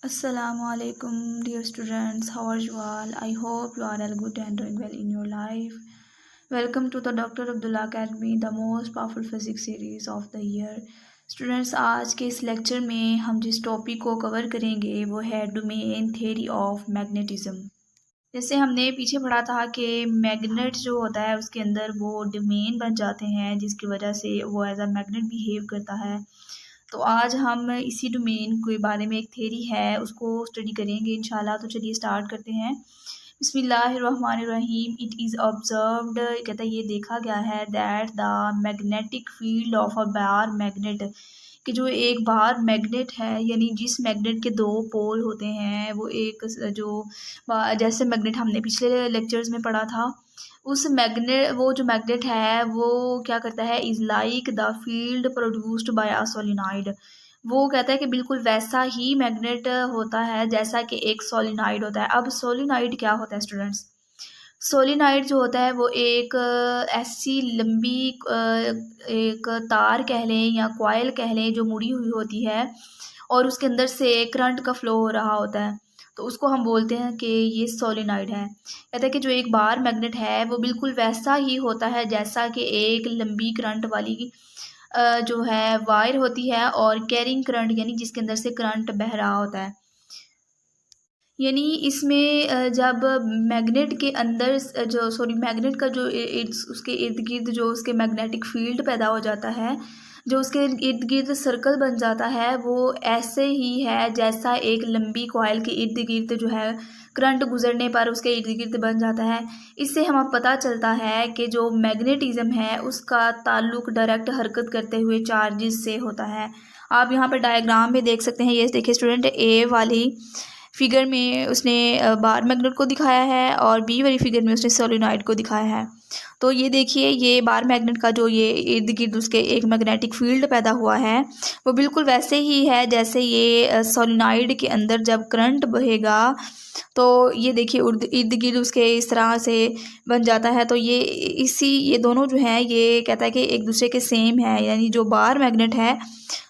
Assalamualaikum, dear students. How are you all? I hope you are all good and doing well in your life. Welcome to the Dr. Abdullah Academy, the most powerful physics series of the year. Students, आज के इस lecture में हम जिस topic को cover करेंगे वो है डोमेन थ्योरी ऑफ मैग्नेटिज्म। जैसे हमने पीछे पढ़ा था कि मैग्नेट जो होता है उसके अंदर वो डोमेन बन जाते हैं जिसकी वजह से वो एज अ मैग्नेट बिहेव करता है। तो आज हम इसी डोमेन के बारे में एक थ्योरी है उसको स्टडी करेंगे इंशाल्लाह। तो चलिए स्टार्ट करते हैं। बिस्मिल्लाहिर्रहमानिर्रहीम। इट इज़ ऑब्जर्व्ड, कहता है ये देखा गया है, that the magnetic field of a bar magnet, कि जो एक बार मैग्नेट है यानी जिस मैग्नेट के दो पोल होते हैं वो एक जो जैसे मैग्नेट हमने पिछले लेक्चर्स में पढ़ा था, उस मैग्नेट वो जो मैग्नेट है वो क्या करता है, is like the field produced by a solenoid. वो कहता है कि बिल्कुल वैसा ही मैग्नेट होता है जैसा कि एक सोलिनॉइड होता है। अब सोलिनॉइड क्या होता है स्टूडेंट्स? सोलिनॉइड जो होता है वो एक ऐसी लंबी एक तार कह लें या कॉइल कह लें जो मुड़ी हुई होती है और उसके अंदर से करंट का फ्लो हो रहा होता है, तो उसको हम बोलते हैं कि ये सोलिनॉइड है। कहते हैं कि जो एक बार मैग्नेट है वो बिल्कुल वैसा ही होता है जैसा कि एक लंबी करंट वाली जो है वायर होती है और कैरिंग करंट यानी जिसके अंदर से करंट बह रहा होता है। यानी इसमें जब मैग्नेट के अंदर जो सॉरी मैग्नेट का जो उसके इर्द गिर्द जो उसके मैग्नेटिक फील्ड पैदा हो जाता है, जो उसके इर्द गिर्द सर्कल बन जाता है, वो ऐसे ही है जैसा एक लंबी कॉइल के इर्द गिर्द जो है करंट गुजरने पर उसके इर्द गिर्द बन जाता है। इससे हमें पता चलता है कि जो मैग्नेटिज्म है उसका ताल्लुक डायरेक्ट हरकत करते हुए चार्जेस से होता है। आप यहाँ पर डायग्राम में देख सकते हैं, ये देखिए स्टूडेंट, ए वाली फिगर में उसने बार मैग्नेट को दिखाया है और बी वाली फिगर में उसने सोलिनॉइड को दिखाया है। तो ये देखिए, ये बार मैग्नेट का जो ये इर्द गिर्द उसके एक मैग्नेटिक फील्ड पैदा हुआ है वो बिल्कुल वैसे ही है जैसे ये सोलिनॉइड के अंदर जब करंट बहेगा तो ये देखिए इर्द गिर्द उसके इस तरह से बन जाता है। तो ये दोनों जो हैं ये कहता है कि एक दूसरे के सेम है, यानी जो बार मैग्नेट है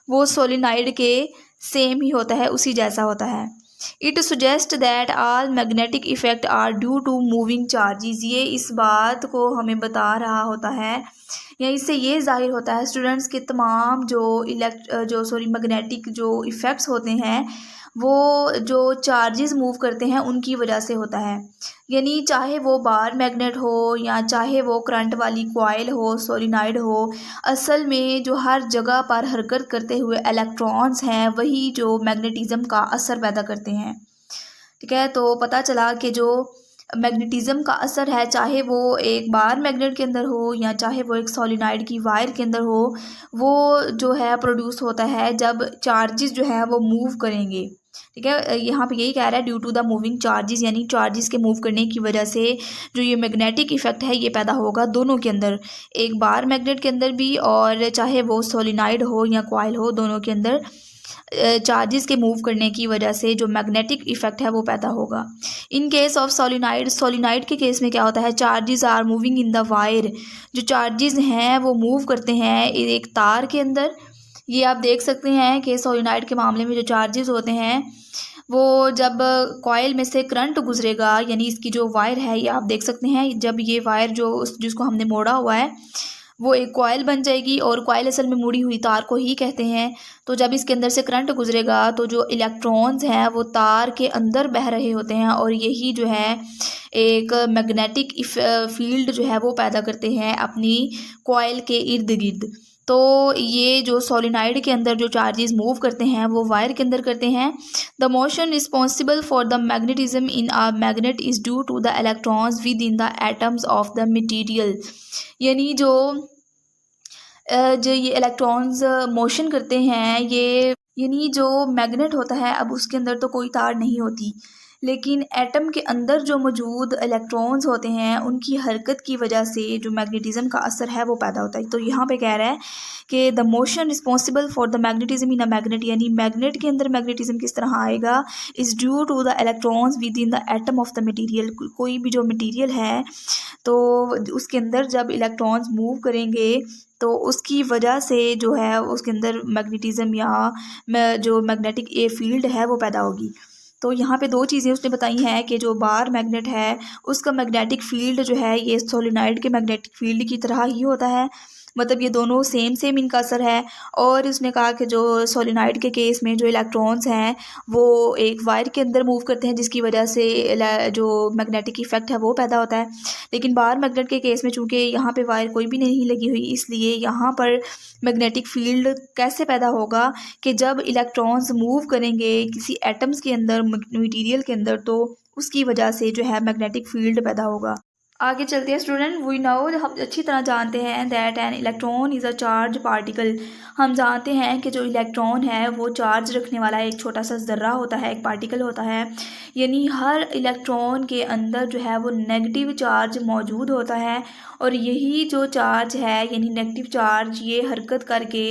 वो सोलिनॉइड के सेम ही होता है, उसी जैसा होता है। It suggest that all magnetic effect are due to moving charges. ये इस बात को हमें बता रहा होता है या इससे ये जाहिर होता है स्टूडेंट्स के तमाम जो मैग्नेटिक जो इफ़ेक्ट्स होते हैं वो जो चार्जेस मूव करते हैं उनकी वजह से होता है। यानी चाहे वो बार मैग्नेट हो या चाहे वो करंट वाली कॉइल हो, सोलिनॉइड हो, असल में जो हर जगह पर हरकत करते हुए इलेक्ट्रॉन्स हैं वही जो मैग्नेटिज्म का असर पैदा करते हैं। ठीक है, तो पता चला कि जो मैग्नेटिज्म का असर है, चाहे वो एक बार मैग्नेट के अंदर हो या चाहे वो एक सोलिनॉइड की वायर के अंदर हो, वो जो है प्रोड्यूस होता है जब चार्जेस जो है वो मूव करेंगे। ठीक है, यहाँ पे यही कह रहा है due to the moving charges, यानी चार्जेस के मूव करने की वजह से जो ये मैग्नेटिक इफेक्ट है ये पैदा होगा दोनों के अंदर, एक बार मैग्नेट के अंदर भी और चाहे वो सोलिनॉइड हो या कॉइल हो, दोनों के अंदर चार्जेस के मूव करने की वजह से जो मैग्नेटिक इफेक्ट है वो पैदा होगा। इन केस ऑफ सोलिनॉइड के केस में क्या होता है, charges are moving in the wire, जो चार्जेस हैं वो मूव करते हैं एक तार के अंदर। ये आप देख सकते हैं कि सोलिनॉइड के मामले में जो चार्जेस होते हैं वो जब कॉइल में से करंट गुजरेगा, यानी इसकी जो वायर है ये आप देख सकते हैं, जब ये वायर जिसको हमने मोड़ा हुआ है वो एक कॉइल बन जाएगी और कॉइल असल में मुड़ी हुई तार को ही कहते हैं। तो जब इसके अंदर से करंट गुजरेगा तो जो इलेक्ट्रॉन्स हैं वो तार के अंदर बह रहे होते हैं और यही जो है एक मैग्नेटिक फील्ड जो है वो पैदा करते हैं अपनी कॉइल के इर्द गिर्द। तो ये जो सोलिनॉइड के अंदर जो चार्जेस मूव करते हैं वो वायर के अंदर करते हैं। The motion responsible for the magnetism in a magnet is due to the electrons within the atoms of the material. यानी जो ये इलेक्ट्रॉन्स मोशन करते हैं, ये यानी जो मैग्नेट होता है अब उसके अंदर तो कोई तार नहीं होती, लेकिन एटम के अंदर जो मौजूद इलेक्ट्रॉन्स होते हैं उनकी हरकत की वजह से जो मैग्नेटिज्म का असर है वो पैदा होता है। तो यहाँ पे कह रहा है कि the motion responsible for the magnetism in a magnet, यानी मैग्नेट के अंदर मैग्नेटिज्म किस तरह आएगा, is due to the electrons within the atom of the material. कोई भी जो मटीरियल है तो उसके अंदर जब इलेक्ट्रॉन्स मूव करेंगे तो उसकी वजह से जो है उसके अंदर मैग्नेटिज़्म या जो मैग्नेटिक ए फील्ड है वो पैदा होगी। तो यहाँ पे दो चीज़ें उसने बताई हैं कि जो बार मैग्नेट है उसका मैग्नेटिक फील्ड जो है ये सोलेनॉइड के मैग्नेटिक फील्ड की तरह ही होता है, मतलब ये दोनों सेम इनका असर है। और उसने कहा कि जो सोलेनॉइड के केस में जो इलेक्ट्रॉन्स हैं वो एक वायर के अंदर मूव करते हैं जिसकी वजह से जो मैग्नेटिक इफेक्ट है वो पैदा होता है। लेकिन बार मैग्नेट के केस में चूंकि यहाँ पे वायर कोई भी नहीं लगी हुई, इसलिए यहाँ पर मैग्नेटिक फील्ड कैसे पैदा होगा कि जब इलेक्ट्रॉन्स मूव करेंगे किसी एटम्स के अंदर, मटेरियल के अंदर, तो उसकी वजह से जो है मैग्नेटिक फील्ड पैदा होगा। आगे चलते हैं स्टूडेंट। वी नो, हम अच्छी तरह जानते हैं that an electron is a charge particle. हम जानते हैं कि जो इलेक्ट्रॉन है वो चार्ज रखने वाला एक छोटा सा ज़र्रा होता है, एक पार्टिकल होता है। यानी हर इलेक्ट्रॉन के अंदर जो है वो नेगेटिव चार्ज मौजूद होता है, और यही जो चार्ज है यानी नेगेटिव चार्ज ये हरकत करके,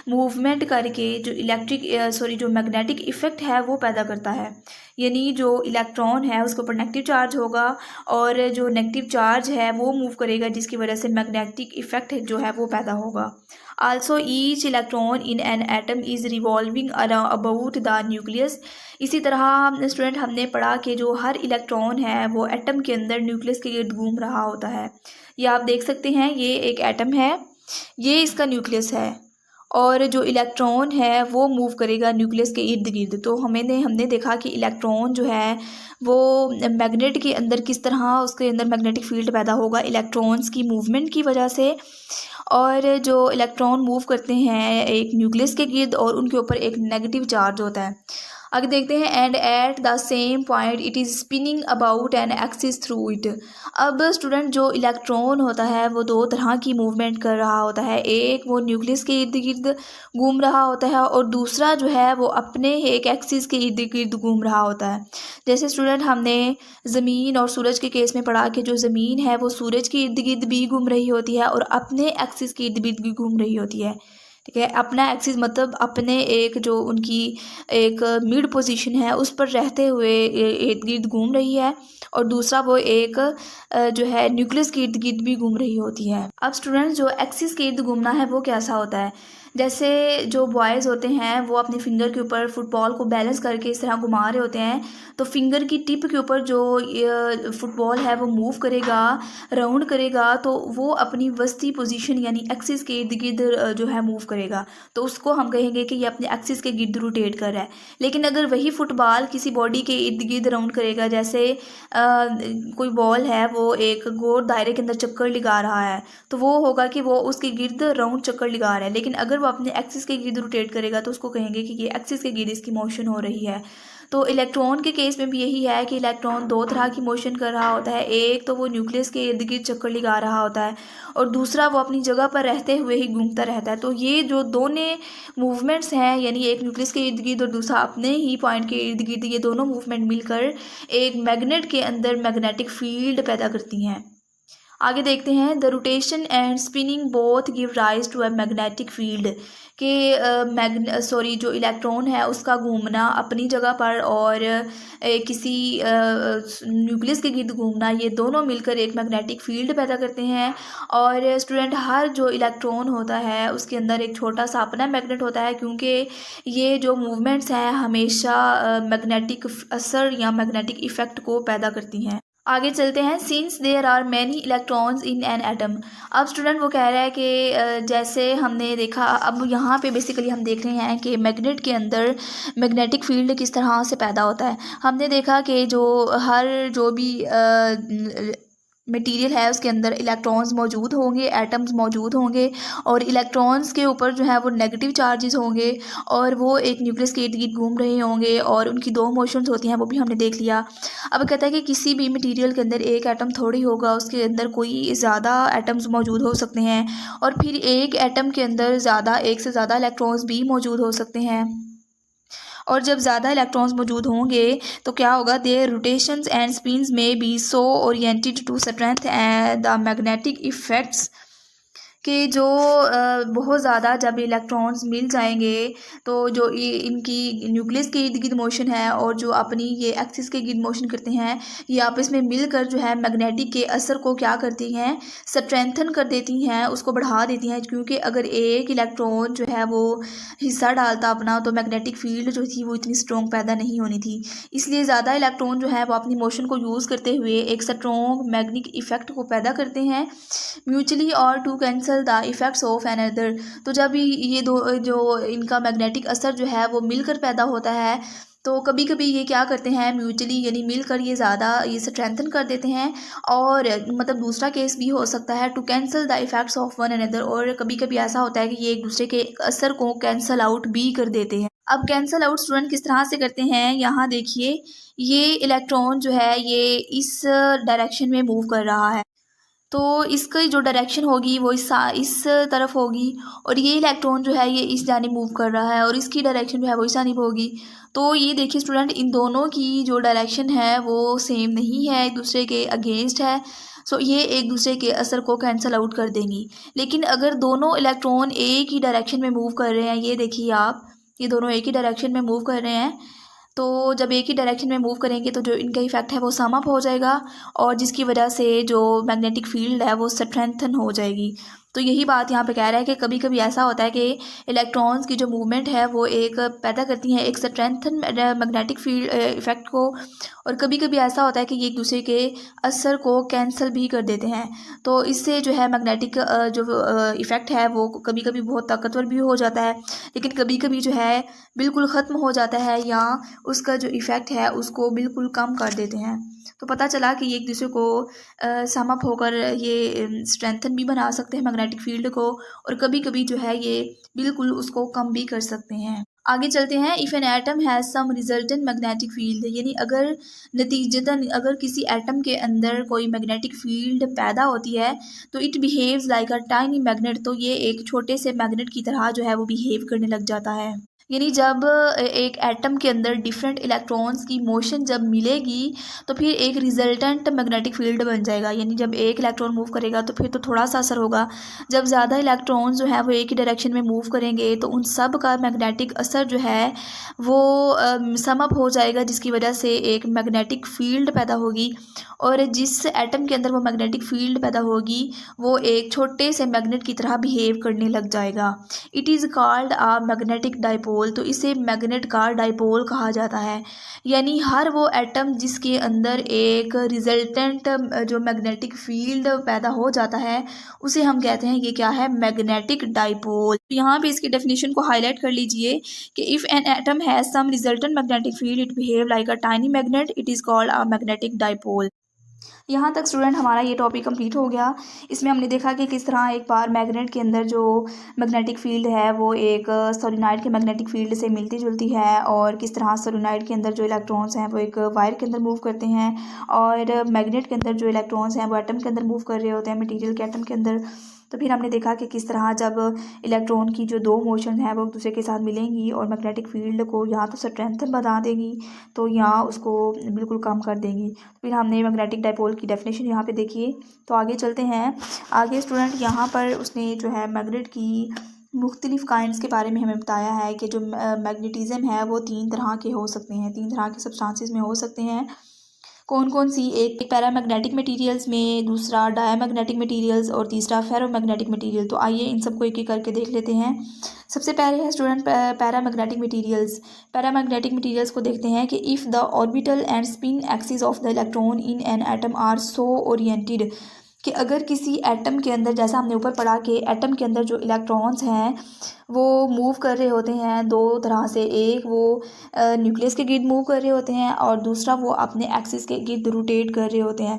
मूवमेंट करके जो मैग्नेटिक इफ़ेक्ट है वो पैदा करता है। यानी जो इलेक्ट्रॉन है उसके ऊपर नेगेटिव चार्ज होगा और जो नेगेटिव चार्ज है वो मूव करेगा जिसकी वजह से मैग्नेटिक इफेक्ट जो है वो पैदा होगा। Also each electron in an atom is revolving about the nucleus. इसी तरह स्टूडेंट हमने पढ़ा कि जो हर इलेक्ट्रॉन है वो एटम के अंदर न्यूक्लियस के गिर्द घूम रहा होता है। ये आप देख सकते हैं, ये एक एटम है, ये इसका न्यूक्लियस है, और जो इलेक्ट्रॉन है वो मूव करेगा न्यूक्लियस के इर्द गिर्द। तो हमने देखा कि इलेक्ट्रॉन जो है वो मैग्नेट के अंदर किस तरह उसके अंदर मैग्नेटिक फील्ड पैदा होगा इलेक्ट्रॉन्स की मूवमेंट की वजह से। और जो इलेक्ट्रॉन मूव करते हैं एक न्यूक्लियस के गिर्द और उनके ऊपर एक नेगेटिव चार्ज होता है। आगे देखते हैं, and at the same point it is spinning about an axis through it. अब स्टूडेंट जो इलेक्ट्रॉन होता है वो दो तरह की मूवमेंट कर रहा होता है, एक वो न्यूक्लियस के इर्द गिर्द घूम रहा होता है और दूसरा जो है वो अपने एक एक्सिस के इर्द गिर्द घूम रहा होता है। जैसे स्टूडेंट हमने ज़मीन और सूरज के केस में पढ़ा कि जो ज़मीन है वो सूरज के इर्द गिर्द भी घूम रही होती है और अपने एक्सिस के इर्द गिर्द भी घूम रही होती है। ठीक है, अपना एक्सिस मतलब अपने एक जो उनकी एक मिड पोजीशन है उस पर रहते हुए इर्द गिर्द घूम रही है, और दूसरा वो एक जो है न्यूक्लियस के इर्द गिर्द भी घूम रही होती है। अब स्टूडेंट्स जो एक्सिस के इर्द घूमना है वो कैसा होता है, जैसे जो बॉयज़ होते हैं वो अपने फिंगर के ऊपर फुटबॉल को बैलेंस करके इस तरह घुमा रहे होते हैं, तो फिंगर की टिप के ऊपर जो फुटबॉल है वो मूव करेगा, राउंड करेगा, तो वो अपनी वस्ती पोजीशन यानी एक्सिस के इर्द गिर्द जो है मूव करेगा, तो उसको हम कहेंगे कि ये अपने एक्सिस के गिर्द रोटेट कर रहा है। लेकिन अगर वही फुटबॉल किसी बॉडी के इर्द गिर्द राउंड करेगा, जैसे कोई बॉल है वो एक गोल दायरे के अंदर चक्कर लगा रहा है, तो वो होगा कि वो उसके गिर्द राउंड चक्कर लगा रहा है। लेकिन अगर वो अपने एक्सिस के गिर्द रोटेट करेगा तो उसको कहेंगे कि ये एक्सिस के गिर्द इसकी मोशन हो रही है। तो इलेक्ट्रॉन के केस में भी यही है कि इलेक्ट्रॉन दो तरह की मोशन कर रहा होता है, एक तो वो न्यूक्लियस के इर्द गिर्द चक्कर लगा रहा होता है और दूसरा वो अपनी जगह पर रहते हुए ही घूमता रहता है। तो ये जो दोनों मूवमेंट्स हैं, यानी एक न्यूक्लियस के इर्द गिर्द और दूसरा अपने ही पॉइंट के इर्द गिर्द, ये दोनों मूवमेंट मिलकर एक मैग्नेट के अंदर मैग्नेटिक फील्ड पैदा करती हैं। आगे देखते हैं, the rotation and spinning both give rise to a magnetic field. जो इलेक्ट्रॉन है उसका घूमना अपनी जगह पर और किसी न्यूक्लियस के गिर्द घूमना, ये दोनों मिलकर एक मैग्नेटिक फील्ड पैदा करते हैं। और स्टूडेंट हर जो इलेक्ट्रॉन होता है उसके अंदर एक छोटा सा अपना मैग्नेट होता है, क्योंकि ये जो मूवमेंट्स हैं हमेशा मैग्नेटिक असर या मैग्नेटिक इफ़ेक्ट को पैदा करती हैं। आगे चलते हैं, since there are many electrons in an atom. अब स्टूडेंट वो कह रहा है कि जैसे हमने देखा, अब यहाँ पे बेसिकली हम देख रहे हैं कि मैग्नेट के अंदर मैग्नेटिक फील्ड किस तरह से पैदा होता है। हमने देखा कि जो भी मटेरियल है उसके अंदर इलेक्ट्रॉन्स मौजूद होंगे, एटम्स मौजूद होंगे, और इलेक्ट्रॉन्स के ऊपर जो है वो नेगेटिव चार्जेस होंगे और वो एक न्यूक्लियस के इर्द गिर्द घूम रहे होंगे और उनकी दो मोशंस होती हैं, वो भी हमने देख लिया। अब कहता है कि किसी भी मटेरियल के अंदर एक एटम थोड़ी होगा, उसके अंदर कोई ज़्यादा एटम्स मौजूद हो सकते हैं, और फिर एक एटम के अंदर एक से ज़्यादा इलेक्ट्रॉन्स भी मौजूद हो सकते हैं। और जब ज़्यादा इलेक्ट्रॉन्स मौजूद होंगे तो क्या होगा, their rotations and spins may be so oriented to strength and the magnetic effects, कि जो बहुत ज़्यादा जब इलेक्ट्रॉन्स मिल जाएंगे तो जो इनकी न्यूक्लियस के इर्द गिर्द मोशन है और जो अपनी ये एक्सिस के गिर्द मोशन करते हैं, ये आपस में मिलकर जो है मैग्नेटिक के असर को क्या करती हैं, स्ट्रेंथन कर देती हैं, उसको बढ़ा देती हैं। क्योंकि अगर एक इलेक्ट्रॉन जो है वो हिस्सा डालता अपना, तो मैग्नेटिक फील्ड जो थी वो इतनी स्ट्रॉन्ग पैदा नहीं होनी थी। इसलिए ज़्यादा इलेक्ट्रॉन जो है वो अपनी मोशन को यूज़ करते हुए एक स्ट्रॉन्ग मैग्नेटिक इफेक्ट को पैदा करते हैं म्यूचुअली और to cancel the effects of another. तो जब ये दो जो इनका मैग्नेटिक असर जो है वो मिलकर पैदा होता है, तो कभी कभी ये क्या करते हैं म्यूचुअली यानी मिलकर ये ज़्यादा ये स्ट्रेंथन कर देते हैं। और मतलब दूसरा केस भी हो सकता है to cancel the effects of one another, और कभी कभी ऐसा होता है कि ये एक दूसरे के असर को कैंसल आउट भी कर देते हैं। अब कैंसल आउट स्टूडेंट किस तरह से करते हैं, यहाँ देखिए ये इलेक्ट्रॉन जो है ये इस डायरेक्शन में मूव कर रहा है, तो इसकी जो डायरेक्शन होगी वो इस तरफ होगी, और ये इलेक्ट्रॉन जो है ये इस जानिब मूव कर रहा है और इसकी डायरेक्शन जो है वो इस जानिब होगी। तो ये देखिए स्टूडेंट, इन दोनों की जो डायरेक्शन है वो सेम नहीं है, एक दूसरे के अगेंस्ट है। सो ये एक दूसरे के असर को कैंसल आउट कर देंगी। लेकिन अगर दोनों इलेक्ट्रॉन एक ही डायरेक्शन में मूव कर रहे हैं, ये देखिए आप, ये दोनों एक ही डायरेक्शन में मूव कर रहे हैं, तो जब एक ही डायरेक्शन में मूव करेंगे तो जो इनका इफेक्ट है वो सम अप हो जाएगा, और जिसकी वजह से जो मैग्नेटिक फील्ड है वो स्ट्रेंथन हो जाएगी। तो यही बात यहाँ पे कह रहा है कि कभी कभी ऐसा होता है कि इलेक्ट्रॉन्स की जो मूवमेंट है वो एक पैदा करती हैं एक स्ट्रेंथन मैग्नेटिक फील्ड इफेक्ट को, और कभी कभी ऐसा होता है कि ये एक दूसरे के असर को कैंसिल भी कर देते हैं। तो इससे जो है मैग्नेटिक जो इफ़ेक्ट है वो कभी कभी बहुत ताकतवर भी हो जाता है, लेकिन कभी कभी जो है बिल्कुल ख़त्म हो जाता है, या उसका जो इफ़ेक्ट है उसको बिल्कुल कम कर देते हैं। तो पता चला कि ये एक दूसरे को सम अप होकर ये स्ट्रेंथन भी बना सकते हैं मैग्नेटिक फील्ड को, और कभी कभी जो है ये बिल्कुल उसको कम भी कर सकते हैं। आगे चलते हैं। If an atom has some resultant magnetic field, यानी अगर नतीजतन अगर किसी एटम के अंदर कोई मैग्नेटिक फील्ड पैदा होती है, तो it behaves like a tiny magnet, तो ये एक छोटे से मैग्नेट की तरह जो है वो बिहेव करने लग जाता है। यानी जब एक एटम के अंदर डिफरेंट इलेक्ट्रॉन्स की मोशन जब मिलेगी, तो फिर एक रिजल्टेंट मैग्नेटिक फील्ड बन जाएगा। यानी जब एक इलेक्ट्रॉन मूव करेगा तो फिर तो थोड़ा सा असर होगा, जब ज़्यादा इलेक्ट्रॉन्स जो है वो एक ही डायरेक्शन में मूव करेंगे तो उन सब का मैग्नेटिक असर जो है वो सम अप हो जाएगा, जिसकी वजह से एक मैग्नेटिक फील्ड पैदा होगी, और जिस एटम के अंदर वो मैग्नेटिक फील्ड पैदा होगी वो एक छोटे से मैग्नेट की तरह बिहेव करने लग जाएगा। It is called a magnetic dipole, तो इसे मैग्नेट का डाइपोल कहा जाता है। यानी हर वो एटम जिसके अंदर एक रिजल्टेंट जो मैग्नेटिक फील्ड पैदा हो जाता है उसे हम कहते हैं ये क्या है, मैग्नेटिक डाइपोल। तो यहाँ पे इसकी डेफिनेशन को हाईलाइट कर लीजिए कि if an atom has some resultant magnetic field it behave like a tiny magnet, it is called a magnetic dipole. यहाँ तक स्टूडेंट हमारा ये टॉपिक कंप्लीट हो गया। इसमें हमने देखा कि किस तरह एक बार मैग्नेट के अंदर जो मैग्नेटिक फील्ड है वो एक सोलेनॉइड के मैग्नेटिक फील्ड से मिलती जुलती है, और किस तरह सोलेनॉइड के अंदर जो इलेक्ट्रॉन्स हैं वो एक वायर के अंदर मूव करते हैं, और मैग्नेट के अंदर जो इलेक्ट्रॉन्स हैं वो एटम के अंदर मूव कर रहे होते हैं, मटीरियल के एटम के अंदर। तो फिर हमने देखा कि किस तरह जब इलेक्ट्रॉन की जो दो मोशन है वो एक दूसरे के साथ मिलेंगी और मैग्नेटिक फील्ड को यहाँ तो स्ट्रेंथन बना देंगी, तो यहाँ उसको बिल्कुल कम कर देंगी। फिर हमने मैग्नेटिक डाइपोल की डेफिनेशन यहाँ पे देखी। तो आगे चलते हैं। आगे स्टूडेंट यहाँ पर उसने जो है मैग्नेट की मुख्तलिफ़ काइंड्स के बारे में हमें बताया है कि जो मैग्नेटिज़म है वो 3 तरह के हो सकते हैं, 3 तरह के सब्सटेंसेस में हो सकते हैं। कौन कौन सी? एक पैरामैग्नेटिक मटेरियल्स में, दूसरा डायमैग्नेटिक मटेरियल्स, और तीसरा फेरोमैग्नेटिक मटेरियल। तो आइए इन सबको एक एक करके देख लेते हैं। सबसे पहले है student paramagnetic materials. Paramagnetic materials को देखते हैं कि if the orbital and spin axis of the electron in an atom are so oriented, कि अगर किसी एटम के अंदर, जैसा हमने ऊपर पढ़ा कि एटम के अंदर जो इलेक्ट्रॉन्स हैं वो मूव कर रहे होते हैं दो तरह से, एक वो न्यूक्लियस के गिर्द मूव कर रहे होते हैं और दूसरा वो अपने एक्सिस के गिर्द रोटेट कर रहे होते हैं।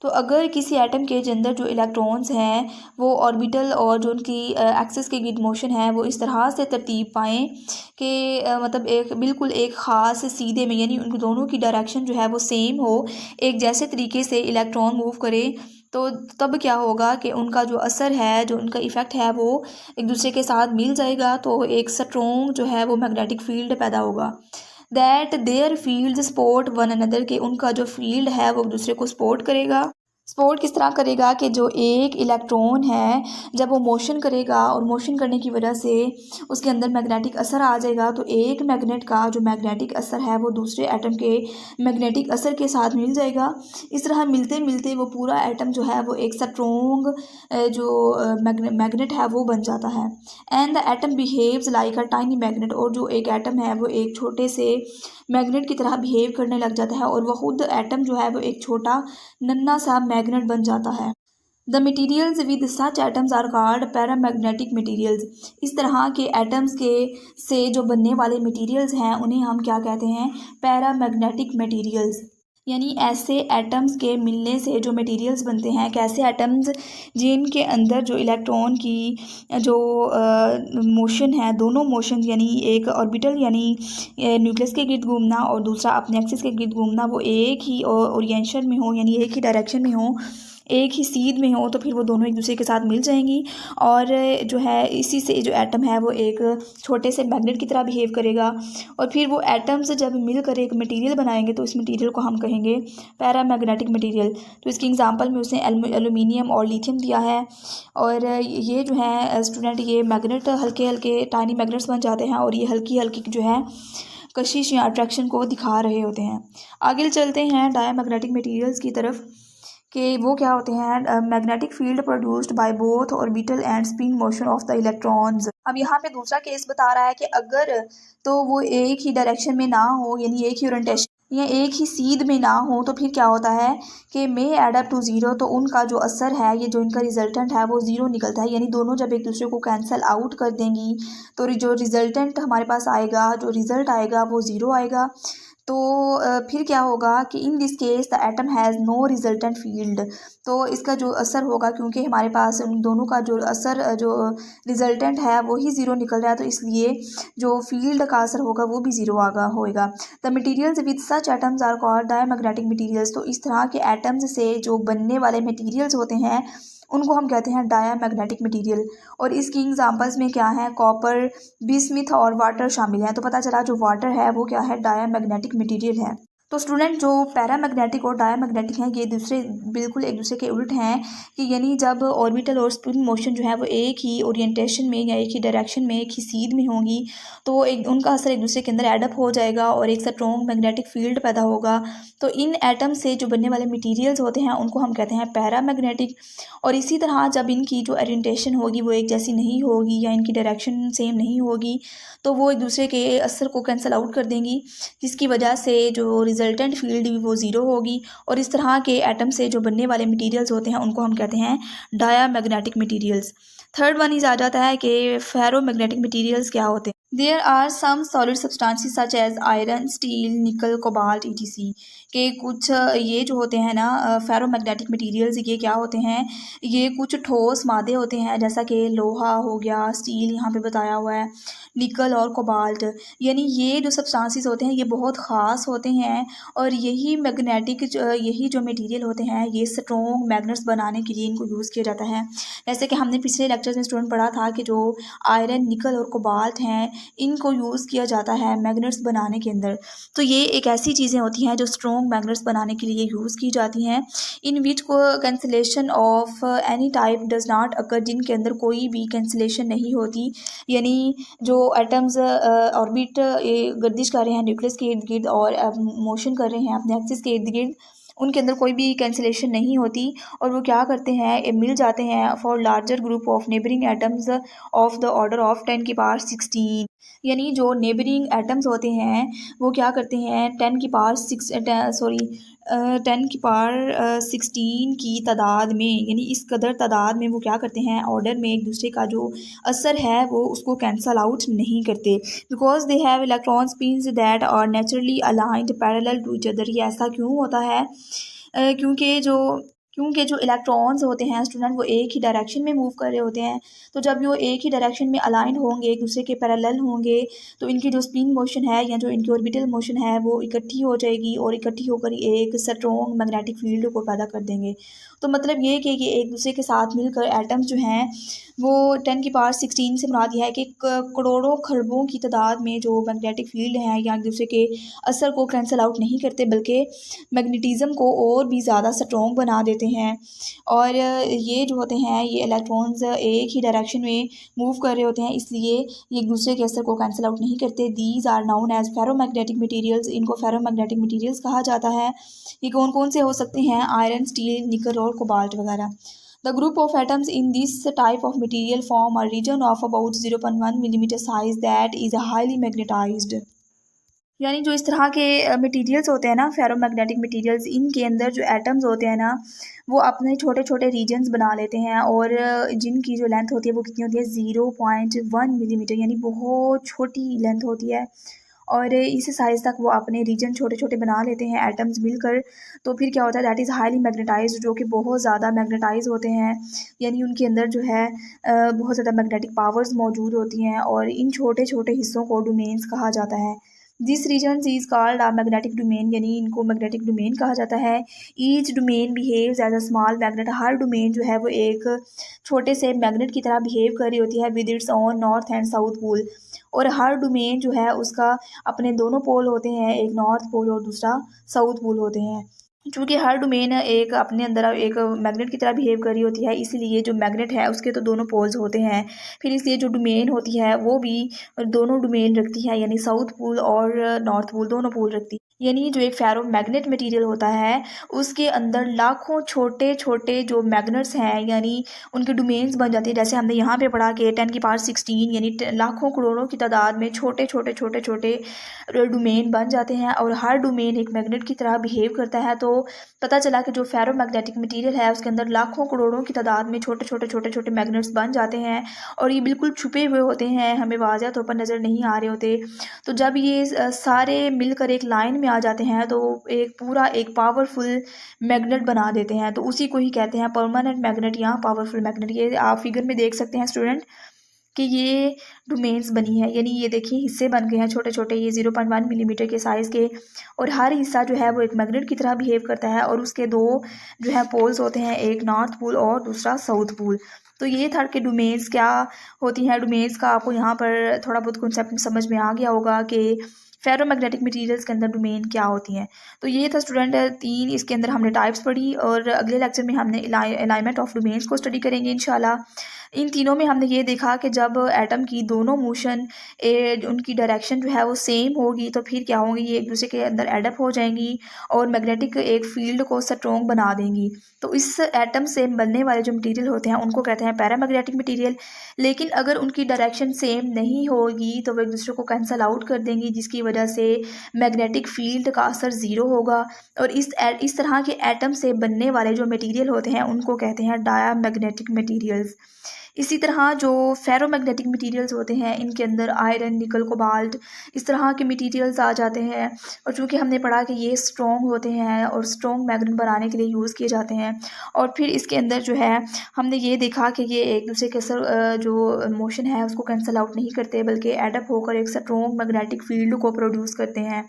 तो अगर किसी एटम के अंदर जो इलेक्ट्रॉन्स हैं वो ऑर्बिटल और जो उनकी एक्सिस के गिर्द मोशन है वो इस तरह से तरतीब पाएँ कि मतलब एक बिल्कुल एक ख़ास सीधे में, यानी उन दोनों की डायरेक्शन जो है वो सेम हो, एक जैसे तरीके से इलेक्ट्रॉन मूव करे, तो तब क्या होगा कि उनका जो असर है, जो उनका इफ़ेक्ट है वो एक दूसरे के साथ मिल जाएगा, तो एक स्ट्रॉन्ग जो है वो मैग्नेटिक फील्ड पैदा होगा। That their field support one another, के उनका जो फील्ड है वो एक दूसरे को सपोर्ट करेगा। सपोर्ट किस तरह करेगा कि जो एक इलेक्ट्रॉन है जब वो मोशन करेगा और मोशन करने की वजह से उसके अंदर मैग्नेटिक असर आ जाएगा, तो एक मैग्नेट का जो मैग्नेटिक असर है वो दूसरे एटम के मैग्नेटिक असर के साथ मिल जाएगा। इस तरह मिलते मिलते वो पूरा एटम जो है वो एक स्ट्रॉन्ग जो मैग्नेट है वो बन जाता है। And the atom behaves like a tiny magnet, और जो एक एटम है वो एक छोटे से मैग्नेट की तरह बिहेव करने लग जाता है, और वह खुद एटम जो है वो एक छोटा नन्हा सा मैग्नेट बन जाता है। The materials with such atoms are called paramagnetic materials. इस तरह के एटम्स के से जो बनने वाले मटीरियल्स हैं उन्हें हम क्या कहते हैं, पैरामैग्नेटिक मटीरियल्स। यानी ऐसे एटम्स के मिलने से जो मटेरियल्स बनते हैं, कैसे एटम्स जिनके अंदर जो इलेक्ट्रॉन की जो मोशन है, दोनों मोशन यानी एक ऑर्बिटल यानी न्यूक्लियस के गिर्द घूमना और दूसरा अपने एक्सिस के गिर्द घूमना, वो एक ही ओरिएंटेशन में हो यानी एक ही डायरेक्शन में हो, एक ही सीध में हो, तो फिर वो दोनों एक दूसरे के साथ मिल जाएंगी और जो है इसी से जो एटम है वो एक छोटे से मैग्नेट की तरह बिहेव करेगा। और फिर वो एटम्स जब मिलकर एक मटेरियल बनाएंगे तो इस मटेरियल को हम कहेंगे पैरामैग्नेटिक मटेरियल। तो इसकी एग्जांपल में उसने एल्यूमिनियम और लिथियम दिया है। और ये जो है स्टूडेंट, ये मैग्नेट हल्के हल्के टाइनी मैग्नेट्स बन जाते हैं और ये हल्की हल्की जो है कशिश या अट्रैक्शन को दिखा रहे होते हैं। आगे चलते हैं डायमैग्नेटिक मटेरियल्स की तरफ कि वो क्या होते हैं। Magnetic field produced by both orbital and spin motion of the electrons. अब यहाँ पे दूसरा केस बता रहा है कि अगर तो वो एक ही डायरेक्शन में ना हो यानी एक ही ओरिएंटेशन या एक ही सीध में ना हो, तो फिर क्या होता है कि मे एड अप टू ज़ीरो, तो उनका जो असर है, ये जो इनका रिजल्टेंट है वो ज़ीरो निकलता है। यानी दोनों जब एक दूसरे को कैंसिल आउट कर देंगी तो जो रिजल्टेंट हमारे पास आएगा, जो रिजल्ट आएगा वो ज़ीरो आएगा। तो फिर क्या होगा कि in this case the atom has no resultant field. तो इसका जो असर होगा, क्योंकि हमारे पास उन दोनों का जो असर जो रिजल्टेंट है वही ज़ीरो निकल रहा है, तो इसलिए जो फील्ड का असर होगा वो भी ज़ीरो आगा होएगा। The materials with such atoms are called diamagnetic materials. तो इस तरह के एटम्स से जो बनने वाले मटीरियल्स होते हैं उनको हम कहते हैं डायमैग्नेटिक मटीरियल। और इसकी एग्जांपल्स में क्या है, कॉपर, बिस्मिथ और वाटर शामिल हैं। तो पता चला जो वाटर है वो क्या है, डायमैग्नेटिक मटीरियल है। तो स्टूडेंट, जो पैरामैग्नेटिक और डायमैग्नेटिक हैं ये दूसरे बिल्कुल एक दूसरे के उल्ट हैं कि यानी जब ऑर्बिटल और स्पिन मोशन जो है वो एक ही ओरिएंटेशन में या एक ही डायरेक्शन में, एक ही सीध में होंगी, तो एक उनका असर एक दूसरे के अंदर एडअप हो जाएगा और एक स्ट्रॉन्ग मैग्नेटिक फील्ड पैदा होगा। तो इन एटम से जो बनने वाले मटीरियल्स होते हैं उनको हम कहते हैं पैरामैग्नेटिक। और इसी तरह जब इनकी जो ओरिएंटेशन होगी वो एक जैसी नहीं होगी या इनकी डायरेक्शन सेम नहीं होगी, तो वो एक दूसरे के असर को कैंसिल आउट कर देंगी, जिसकी वजह से जो रिजल्टेंट फील्ड भी वो ज़ीरो होगी। और इस तरह के एटम से जो बनने वाले मटेरियल्स होते हैं उनको हम कहते हैं diamagnetic materials. Third one is आ जाता है कि फेरोमैग्नेटिक मटेरियल्स क्या होते हैं। There are some solid substances such as iron, steel, nickel, cobalt etc के कुछ ये जो होते हैं ना फेरोमैग्नेटिक मटेरियल्स, ये क्या होते हैं, ये कुछ ठोस मादे होते हैं, जैसा कि लोहा हो गया, स्टील यहाँ पे बताया हुआ है, निकल और कोबाल्ट। यानी ये जो सब्सटेंसेस होते हैं ये बहुत ख़ास होते हैं और यही यही जो मटेरियल होते हैं ये स्ट्रॉन्ग मैग्नेट्स बनाने के लिए इनको यूज़ किया जाता है। जैसे कि हमने पिछले लेक्चर में स्टूडेंट पढ़ा था कि जो आयरन, निकल और कोबाल्ट हैं इनको यूज़ किया जाता है मैग्नेट्स बनाने के अंदर। तो ये एक ऐसी चीज़ें होती हैं जो स्ट्रॉन्ग मैग्नेट्स बनाने के लिए यूज़ की जाती हैं, इन विच को cancellation of any type does not occur, जिनके अंदर कोई भी कैंसिलेशन नहीं होती। यानी जो एटम्स ऑर्बिट गर्दिश कर रहे हैं न्यूक्लियस के इर्द गिर्द और मोशन कर रहे हैं अपने एक्सिस के इर्द गिर्द, उनके अंदर कोई भी कैंसिलेशन नहीं होती और वो क्या करते हैं, मिल जाते हैं for larger group of neighbouring atoms of the order of 10⁻16। यानी जो नेबरिंग एटम्स होते हैं वो क्या करते हैं 10⁻16 की तादाद में, यानी इस कदर तादाद में वो क्या करते हैं ऑर्डर में एक दूसरे का जो असर है वो उसको कैंसल आउट नहीं करते, because they have electron spins that are naturally aligned parallel to each other. ये ऐसा क्यों होता है, क्योंकि जो इलेक्ट्रॉन्स होते हैं स्टूडेंट वो एक ही डायरेक्शन में मूव कर रहे होते हैं। तो जब वो एक ही डायरेक्शन में अलाइन होंगे, एक दूसरे के पैरेलल होंगे, तो इनकी जो स्पिन मोशन है या जो इनकी ऑर्बिटल मोशन है वो इकट्ठी हो जाएगी और इकट्ठी होकर एक स्ट्रॉन्ग मैग्नेटिक फील्ड को पैदा कर देंगे। तो मतलब ये कि एक दूसरे के साथ मिलकर एटम्स जो हैं वो 10⁻16 से मुराद यह है कि करोड़ों खरबों की तादाद में जो मैग्नेटिक फील्ड हैं या एक दूसरे के असर को कैंसिल आउट नहीं करते, बल्कि मैग्नेटिज़्म को और भी ज़्यादा स्ट्रॉन्ग बना देते हैं। और ये जो होते हैं, ये इलेक्ट्रॉन्स एक ही डायरेक्शन में मूव कर रहे होते हैं, इसलिए ये एक दूसरे के असर को कैंसिल आउट नहीं करते। These are known as ferromagnetic materials, इनको फेरोमैग्नेटिक मटीरियल्स कहा जाता है। ये कौन कौन से हो सकते हैं? आयरन, स्टील, निकल और कोबाल्ट वगैरह। The group of atoms in this type of material form a region of about 0.1 millimeter size that is highly magnetized. यानी जो इस तरह के मटेरियल्स होते हैं ना, फेरोमैग्नेटिक मटेरियल्स, इनके अंदर जो एटम्स होते हैं ना, वो अपने छोटे छोटे रीजन्स बना लेते हैं, और जिनकी जो लेंथ होती है वो कितनी होती है? 0.1 मिलीमीटर, यानी बहुत छोटी लेंथ होती है। और इस साइज़ तक वो अपने रीजन छोटे छोटे बना लेते हैं एटम्स मिलकर। तो फिर क्या होता है? दैट इज़ हाईली मैग्नेटाइज्ड, जो कि बहुत ज़्यादा मैग्नेटाइज होते हैं, यानी उनके अंदर जो है बहुत ज़्यादा मैग्नेटिक पावर्स मौजूद होती हैं, और इन छोटे छोटे हिस्सों को डोमेन्स कहा जाता है। This region is called a magnetic domain, यानी इनको मैग्नेटिक डोमेन कहा जाता है। Each domain behaves as a small magnet, हर डोमेन जो है वो एक छोटे से मैग्नेट की तरह बिहेव कर रही होती है with its on north and south pole. और हर डोमेन जो है उसका अपने दोनों पोल होते हैं, एक नॉर्थ पोल और दूसरा साउथ पोल होते हैं। चूँकि हर डोमेन एक अपने अंदर एक मैग्नेट की तरह बिहेव कर रही होती है, इसीलिए जो मैग्नेट है उसके तो दोनों पोल्स होते हैं। फिर इसलिए जो डोमेन होती है वो भी दोनों डोमेन रखती है, यानी साउथ पोल और नॉर्थ पोल दोनों पोल रखती है। यानी जो एक फेरो मैग्नेट मटेरियल होता है, उसके अंदर लाखों छोटे छोटे जो मैग्नेट्स हैं, यानी उनके डोमेन्स बन जाती है। जैसे हमने यहाँ पे पढ़ा कि 10⁻16, यानी लाखों करोड़ों की तादाद में छोटे छोटे छोटे छोटे डोमेन बन जाते हैं, और हर डोमेन एक मैग्नेट की तरह बिहेव करता है। तो पता चला कि जो फेरोमैग्नेटिक मटेरियल है उसके अंदर लाखों करोड़ों की तादाद में छोटे छोटे छोटे छोटे मैग्नेट्स बन जाते हैं, और ये बिल्कुल छुपे हुए होते हैं, हमें वाज़ह तौर पर नज़र नहीं आ रहे होते। तो जब ये सारे मिलकर एक लाइन में आ जाते हैं तो एक पूरा एक पावरफुल मैग्नेट बना देते हैं, तो उसी को ही कहते हैं परमानेंट मैग्नेट या पावरफुल मैग्नेट। ये आप फिगर में देख सकते हैं स्टूडेंट कि ये डोमेन्स बनी है, यानी ये देखिए हिस्से बन गए हैं छोटे छोटे, ये 0.1 मिलीमीटर के साइज़ के, और हर हिस्सा जो है वो एक मैग्नेट की तरह बिहेव करता है, और उसके दो जो है पोल्स होते हैं, एक नॉर्थ पोल और दूसरा साउथ पोल। तो ये था कि डोमेन्स क्या होती हैं। डोमेन्स का आपको यहाँ पर थोड़ा बहुत कॉन्सेप्ट समझ में आ गया होगा कि फेरोमैग्नेटिक मटेरियल्स के अंदर डोमेन क्या होती हैं। तो ये था स्टूडेंट 3, इसके अंदर हमने टाइप्स पढ़ी, और अगले लेक्चर में हमने अलाइनमेंट ऑफ डोमेन्स को स्टडी करेंगे इंशाल्लाह। इन तीनों में हमने ये देखा कि जब एटम की दोनों मोशन उनकी डायरेक्शन जो है वो सेम होगी, तो फिर क्या होंगी? ये एक दूसरे के अंदर एडअप हो जाएंगी और मैग्नेटिक एक फील्ड को स्ट्रॉन्ग बना देंगी। तो इस एटम से बनने वाले जो मटेरियल होते हैं उनको कहते हैं पैरामैग्नेटिक मटेरियल। लेकिन अगर उनकी डायरेक्शन सेम नहीं होगी तो वो एक दूसरे को कैंसल आउट कर देंगी, जिसकी वजह से मैग्नेटिक फील्ड का असर ज़ीरो होगा, और इस तरह के एटम से बनने वाले जो मटेरियल होते हैं उनको कहते हैं डायामैग्नेटिक मटेरियल्स। इसी तरह जो फेरोमैग्नेटिक मटेरियल्स होते हैं, इनके अंदर आयरन, निकल, कोबाल्ट, इस तरह के मटेरियल्स आ जाते हैं, और चूँकि हमने पढ़ा कि ये स्ट्रॉन्ग होते हैं और स्ट्रॉन्ग मैग्नेट बनाने के लिए यूज़ किए जाते हैं। और फिर इसके अंदर जो है हमने ये देखा कि ये एक दूसरे के जो मोशन है उसको कैंसल आउट नहीं करते, बल्कि एडअप होकर एक स्ट्रॉन्ग मैग्नेटिक फील्ड को प्रोड्यूस करते हैं।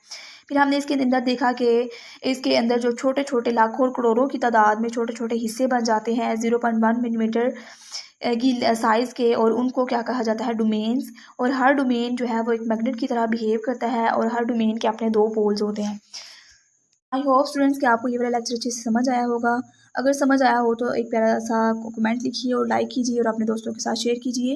फिर हमने इसके अंदर देखा कि इसके अंदर जो छोटे छोटे लाखों और करोड़ों की तादाद में छोटे छोटे हिस्से बन जाते हैं 0.1 मिलीमीटर की साइज़ के, और उनको क्या कहा जाता है? डोमेन्स। और हर डोमेन जो है वो एक मैग्नेट की तरह बिहेव करता है, और हर डोमेन के अपने दो पोल्स होते हैं। आई होप स्टूडेंट्स कि आपको ये वाला लेक्चर अच्छे से समझ आया होगा। अगर समझ आया हो तो एक प्यारा सा कमेंट लिखिए और लाइक कीजिए, और अपने दोस्तों के साथ शेयर कीजिए।